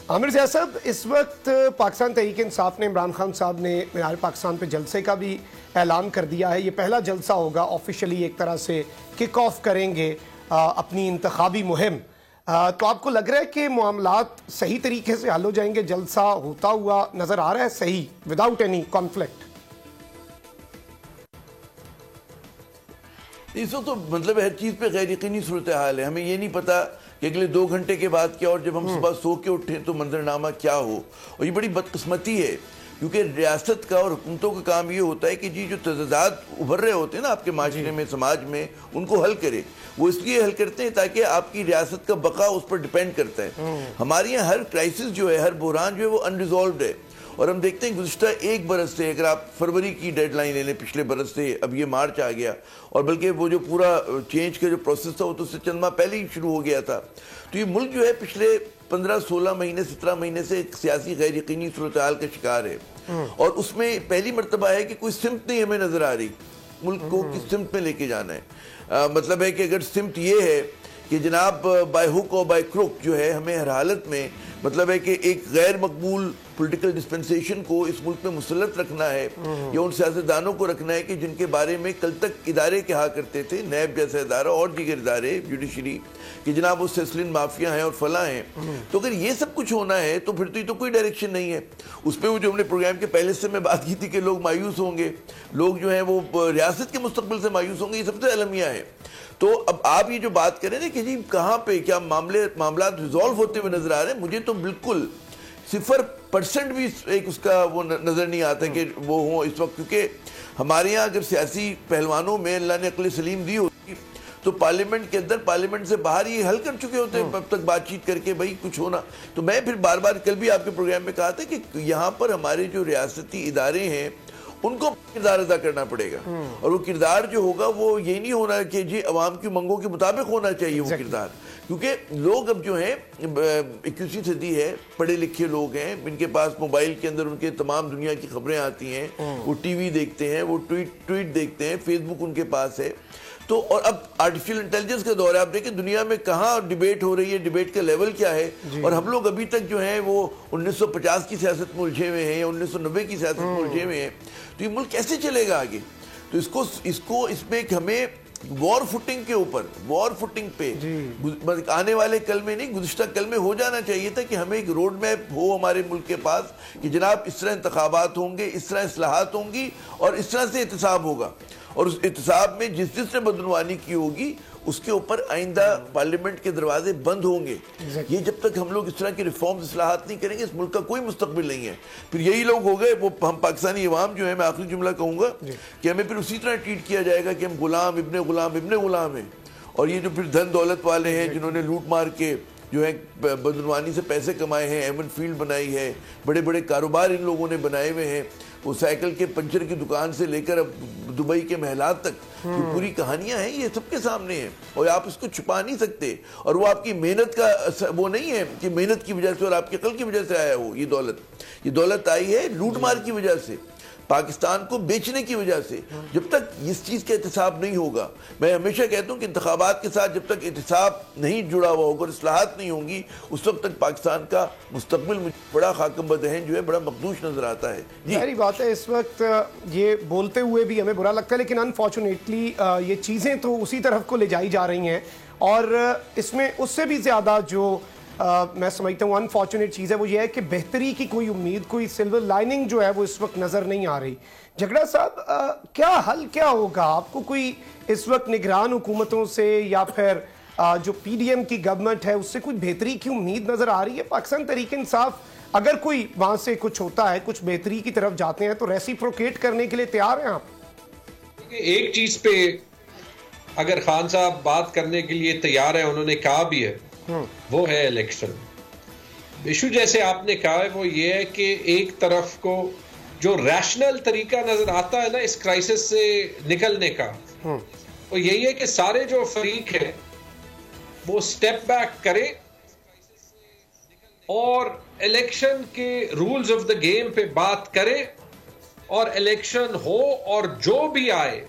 आमिर ज़िया साहब, इस वक्त पाकिस्तान तहरीक इंसाफ ने इमरान खान साहब ने मीनार पाकिस्तान पे जलसे का भी ऐलान कर दिया है। ये पहला जलसा होगा, ऑफिशियली एक तरह से किक ऑफ करेंगे अपनी इंतखाबी मुहिम। तो आपको लग रहा है कि मामलात सही तरीके से हल हो जाएंगे? जलसा होता हुआ नजर आ रहा है सही, विदाउट एनी कॉन्फ्लिक्ट? इस वक्त तो मतलब हर चीज़ पे गैर यकीनी सूरत हाल है। हमें ये नहीं पता कि अगले 2 घंटे के बाद क्या, और जब हम सुबह सो के उठें तो मंजरनामा क्या हो। और ये बड़ी बदकिस्मती है, क्योंकि रियासत का और हुकूमतों का काम ये होता है कि जी जो तज़ादात उभर रहे होते हैं ना आपके माशरे में, समाज में, उनको हल करे। वो इसलिए हल करते हैं ताकि आपकी रियासत का बका उस पर डिपेंड करता है। हमारे यहाँ हर क्राइसिस जो है, हर बुहरान जो है वो अनरिजॉल्व है। और हम देखते हैं गुज़िश्ता 1 बरस से, अगर आप फरवरी की डेडलाइन ले लें पिछले बरस से, अब ये मार्च आ गया, और बल्कि वो जो पूरा चेंज का जो प्रोसेस था वो तो उससे चंद माह पहले ही शुरू हो गया था। तो ये मुल्क जो है पिछले 15-16 महीने 17 महीने से एक सियासी गैर यकीनी सूरत हाल का शिकार है। और उसमें पहली मरतबा है कि कोई सिमत नहीं हमें नज़र आ रही मुल्क को किस सिमत में लेके जाना है। मतलब है कि अगर सिमत ये है कि जनाब बाय हुक और बाय क्रुक जो है हमें हर हालत में, मतलब है कि एक गैर मकबूल पॉलिटिकल डिस्पेंसेशन को इस मुल्क में मुसल्लत रखना है, या उन सियासतदानों को रखना है कि जिनके बारे में कल तक इदारे कहा करते थे, नैब जैसा इदारा और दीगर इदारे, जुडिशरी, कि जनाब वो सेसलिन माफिया हैं और फला हैं। तो अगर ये सब कुछ होना है तो फिर तो ये तो कोई डायरेक्शन नहीं है। उस पर वो जो हमने प्रोग्राम के पहले से मैं बात की थी कि लोग मायूस होंगे, लोग जो हैं वो रियासत के मुस्तकबिल से मायूस होंगे, ये सबसे अलमिया है। तो अब आप ये जो बात करें ना कि जी कहाँ पे क्या मामला रिजॉल्व होते हुए नजर आ रहे हैं, मुझे तो बिल्कुल 0% भी एक उसका वो नजर नहीं आता कि वो हो इस वक्त। क्योंकि हमारे यहाँ अगर सियासी पहलवानों में अल्लाह ने अक्ल सलीम दी होती तो पार्लियामेंट के अंदर, पार्लियामेंट से बाहर ये हल कर चुके होते हैं अब तक बातचीत करके भाई कुछ होना। तो मैं फिर बार बार कल भी आपके प्रोग्राम में कहा था कि यहाँ पर हमारे जो रियासती इदारे हैं उनको किरदार अदा करना पड़ेगा। और वो किरदार जो होगा वो ये नहीं होना कि जी अवाम की मंगों के मुताबिक होना चाहिए वो किरदार। क्योंकि लोग अब जो हैं 21वीं सदी है, पढ़े लिखे लोग हैं, इनके पास मोबाइल के अंदर उनके तमाम दुनिया की खबरें आती हैं, वो टीवी देखते हैं, वो ट्वीट देखते हैं, फेसबुक उनके पास है। तो और अब आर्टिफिशियल इंटेलिजेंस का दौर है, आप देखिए दुनिया में कहाँ डिबेट हो रही है, डिबेट का लेवल क्या है। और हम लोग अभी तक जो है वो 1950 की सियासत में उलझे हुए हैं या 1990 की सियासत में उलझे हुए हैं। तो ये मुल्क कैसे चलेगा आगे? तो इसको इसमें हमें वॉर फुटिंग के ऊपर, वॉर फुटिंग पे आने वाले कल में नहीं, गुज़िश्ता कल में हो जाना चाहिए था कि हमें एक रोड मैप हो हमारे मुल्क के पास कि जनाब इस तरह इंतखाबात होंगे, इस तरह इस्लाहात होंगी और इस तरह से एहतसाब होगा। और उस एहतसाब में जिसने बदनवानी की होगी उसके ऊपर आइंदा पार्लियामेंट के दरवाजे बंद होंगे। ये जब तक हम लोग इस तरह की रिफॉर्म्स इस्लाहात नहीं करेंगे, इस मुल्क का कोई मुस्तकबिल नहीं है। फिर यही लोग हो गए वो, हम पाकिस्तानी अवाम जो है, मैं आखिरी जुमला कहूँगा कि हमें फिर उसी तरह ट्रीट किया जाएगा कि हम गुलाम इब्ने गुलाम हैं। और ये जो फिर धन दौलत वाले हैं जिन्होंने लूट मार के जो है बदनवानी से पैसे कमाए हैं, एमन फील्ड बनाई है, बड़े बड़े कारोबार इन लोगों ने बनाए हुए हैं, वो साइकिल के पंचर की दुकान से लेकर अब दुबई के महलात तक जो पूरी कहानियां हैं ये सबके सामने हैं और आप इसको छुपा नहीं सकते। और वो आपकी मेहनत का वो नहीं है कि मेहनत की वजह से और आपके अकल की वजह से आया हो। ये दौलत आई है लूट मार की वजह से, पाकिस्तान को बेचने की वजह से। जब तक इस चीज़ का एहतसाब नहीं होगा, मैं हमेशा कहता हूँ कि इंतखाबात के साथ जब तक एहतसाब नहीं जुड़ा हुआ होगा और इस्लाहात नहीं होंगी, उस वक्त तक पाकिस्तान का मुस्तकबिल बड़ा खाकम दहन जो है बड़ा मखदूश नजर आता है। सारी बात है, इस वक्त ये बोलते हुए भी हमें बुरा लगता है, लेकिन अनफॉर्चुनेटली ये चीज़ें तो उसी तरफ को ले जाई जा रही हैं। और इसमें उससे भी ज़्यादा जो मैं समझता हूँ अनफॉर्चुनेट चीज़ है वो ये है कि बेहतरी की कोई उम्मीद, कोई सिल्वर लाइनिंग जो है वो इस वक्त नज़र नहीं आ रही। झगड़ा साहब, क्या हल क्या होगा? आपको कोई इस वक्त निगरान हुकूमतों से या फिर जो पीडीएम की गवर्नमेंट है उससे कोई बेहतरी की उम्मीद नज़र आ रही है? पाकिस्तान तहरीक इंसाफ अगर कोई वहाँ से कुछ होता है, कुछ बेहतरी की तरफ जाते हैं तो रेसिप्रोकेट करने के लिए तैयार हैं आप? एक चीज़ पे अगर खान साहब बात करने के लिए तैयार है, उन्होंने कहा भी है, वो है इलेक्शन इशू। जैसे आपने कहा है वो ये है कि एक तरफ को जो रैशनल तरीका नजर आता है ना इस क्राइसिस से निकलने का, वो यही है कि सारे जो फरीक हैं वो स्टेप बैक करें और इलेक्शन के रूल्स ऑफ द गेम पे बात करें और इलेक्शन हो और जो भी आए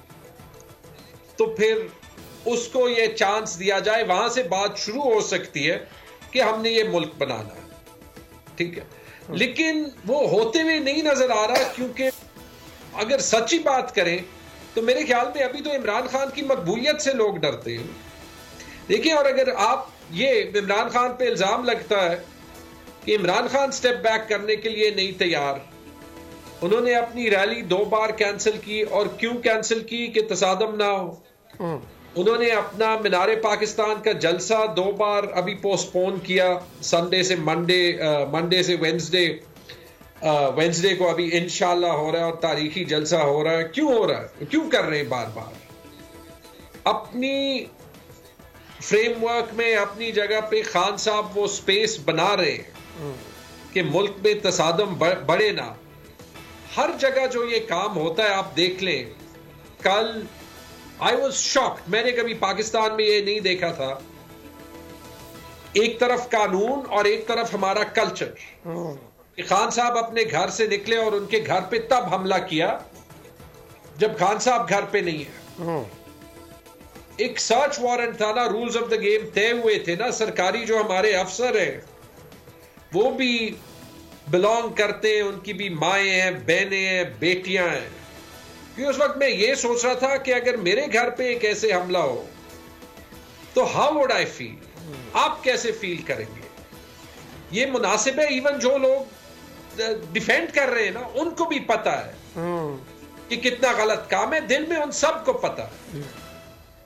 तो फिर उसको ये चांस दिया जाए, वहां से बात शुरू हो सकती है कि हमने ये मुल्क बनाना है। ठीक है, लेकिन वो होते हुए नहीं नजर आ रहा, क्योंकि अगर सच्ची बात करें तो मेरे ख्याल में अभी तो इमरान खान की मकबूलियत से लोग डरते हैं। देखिए, और अगर आप ये इमरान खान पे इल्जाम लगता है कि इमरान खान स्टेप बैक करने के लिए नहीं तैयार, उन्होंने अपनी रैली 2 बार कैंसिल की, और क्यों कैंसिल की कि तसादम ना हो। उन्होंने अपना मीनारे पाकिस्तान का जलसा 2 बार अभी पोस्टपोन किया, संडे से मंडे से वेंसडे को अभी इंशाल्लाह हो रहा है, और तारीखी जलसा हो रहा है। क्यों हो रहा है, क्यों कर रहे हैं बार बार? अपनी फ्रेमवर्क में अपनी जगह पे खान साहब वो स्पेस बना रहे हैं कि मुल्क में तसादम बढ़े ना। हर जगह जो ये काम होता है आप देख लें, कल आई वॉज शॉक्ड, मैंने कभी पाकिस्तान में ये नहीं देखा था, एक तरफ कानून और एक तरफ हमारा कल्चर, कि खान साहब अपने घर से निकले और उनके घर पे तब हमला किया जब खान साहब घर पे नहीं है। एक सर्च वारंट था ना, रूल्स ऑफ द गेम तय हुए थे ना, सरकारी जो हमारे अफसर हैं वो भी बिलोंग करते हैं, उनकी भी माएँ हैं, बहनें हैं, बेटियां हैं। क्योंकि उस वक्त मैं ये सोच रहा था कि अगर मेरे घर पे एक ऐसे हमला हो तो हाउ वुड आई फील, आप कैसे फील करेंगे? ये मुनासिब है, इवन जो लोग डिफेंड कर रहे हैं ना, उनको भी पता है कि कितना गलत काम है, दिल में उन सबको पता है।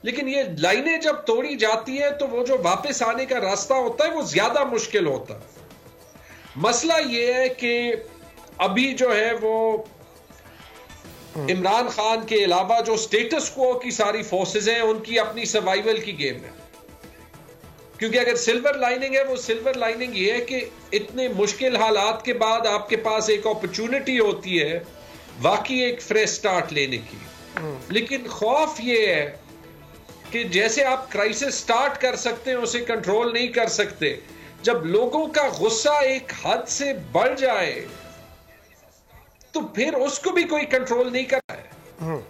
लेकिन ये लाइनें जब तोड़ी जाती है तो वो जो वापस आने का रास्ता होता है वो ज्यादा मुश्किल होता है। मसला ये है कि अभी जो है वो इमरान खान के अलावा जो स्टेटस क्वो की सारी फोर्सेस हैं, उनकी अपनी सर्वाइवल की गेम है। क्योंकि अगर सिल्वर लाइनिंग है, वो सिल्वर लाइनिंग ये है कि इतने मुश्किल हालात के बाद आपके पास एक अपॉर्चुनिटी होती है वाकई एक फ्रेश स्टार्ट लेने की। लेकिन खौफ ये है कि जैसे आप क्राइसिस स्टार्ट कर सकते हैं, उसे कंट्रोल नहीं कर सकते। जब लोगों का गुस्सा एक हद से बढ़ जाए तो फिर उसको भी कोई कंट्रोल नहीं कर रहा है।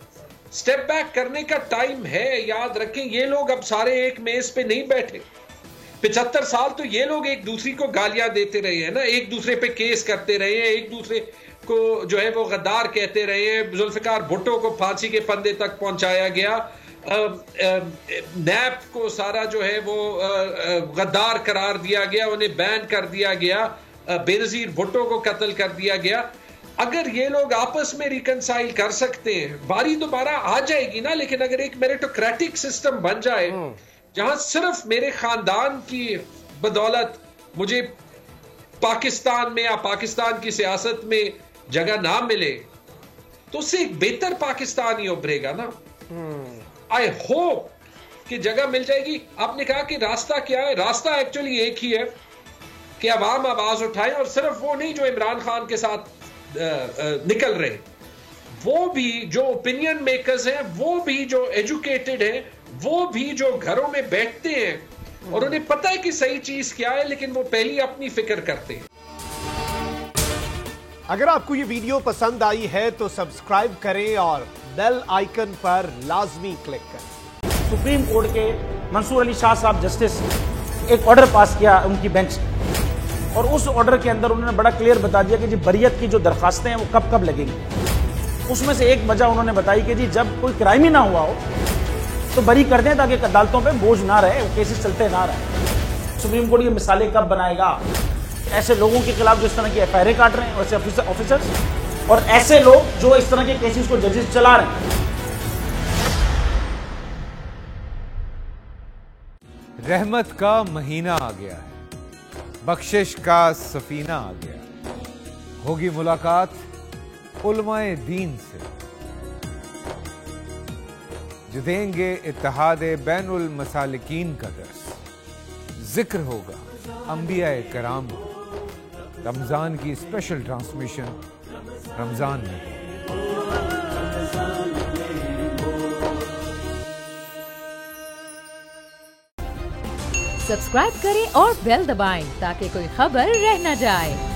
स्टेप बैक करने का टाइम है। याद रखें, ये लोग अब सारे एक मेज पे नहीं बैठे। 75 साल तो ये लोग एक दूसरे को गालियां देते रहे हैं ना, एक दूसरे पे केस करते रहे हैं, एक दूसरे को जो है वो गद्दार कहते रहे हैं। जुल्फिकार भुट्टो को फांसी के फंदे तक पहुंचाया गया, नैप को सारा जो है वो गद्दार करार दिया गया, उन्हें बैन कर दिया गया, बेनजीर भुट्टो को कत्ल कर दिया गया। अगर ये लोग आपस में रिकंसाइल कर सकते हैं, बारी दोबारा आ जाएगी ना। लेकिन अगर एक मेरिटोक्रेटिक सिस्टम बन जाए जहां सिर्फ मेरे खानदान की बदौलत मुझे पाकिस्तान में या पाकिस्तान की सियासत में जगह ना मिले, तो उससे एक बेहतर पाकिस्तान ही उभरेगा ना। आई होप कि जगह मिल जाएगी। आपने कहा कि रास्ता क्या है? रास्ता एक्चुअली एक ही है कि अवाम आवाज उठाएं, और सिर्फ वो नहीं जो इमरान खान के साथ निकल रहे, वो भी जो ओपिनियन मेकर्स हैं, वो भी जो एजुकेटेड हैं, वो भी जो घरों में बैठते हैं और उन्हें पता है कि सही चीज क्या है, लेकिन वो पहली अपनी फिक्र करते हैं। अगर आपको ये वीडियो पसंद आई है तो सब्सक्राइब करें और बेल आइकन पर लाजमी क्लिक करें। सुप्रीम कोर्ट के मंसूर अली शाह साहब जस्टिस एक ऑर्डर पास किया उनकी बेंच, और उस ऑर्डर के अंदर उन्होंने बड़ा क्लियर बता दिया कि जी बरियत की जो दरखास्तें हैं वो कब कब लगेंगी। उसमें से एक वजह उन्होंने बताई कि जी जब कोई क्राइम ही ना हुआ हो तो बरी कर दें, ताकि अदालतों पे बोझ ना रहे, वो केसेस चलते ना रहे। सुप्रीम कोर्ट ये मिसालें कब बनाएगा ऐसे लोगों के खिलाफ जो इस तरह की एफआईआर काट रहे हैं, वैसे ऑफिसर्स, और ऐसे लोग जो इस तरह के केसेस को जजेस चला रहे हैं। रहमत का महीना आ गया है, बख्शिश का सफीना आ गया, होगी मुलाकात उलमाए दीन से, जो देंगे इत्तेहादे बैनुल मसालिकीन का दर्स, जिक्र होगा अंबियाए कराम, रमजान की स्पेशल ट्रांसमिशन रमजान में। सब्सक्राइब करें और बेल दबाएं ताकि कोई खबर रह न जाए।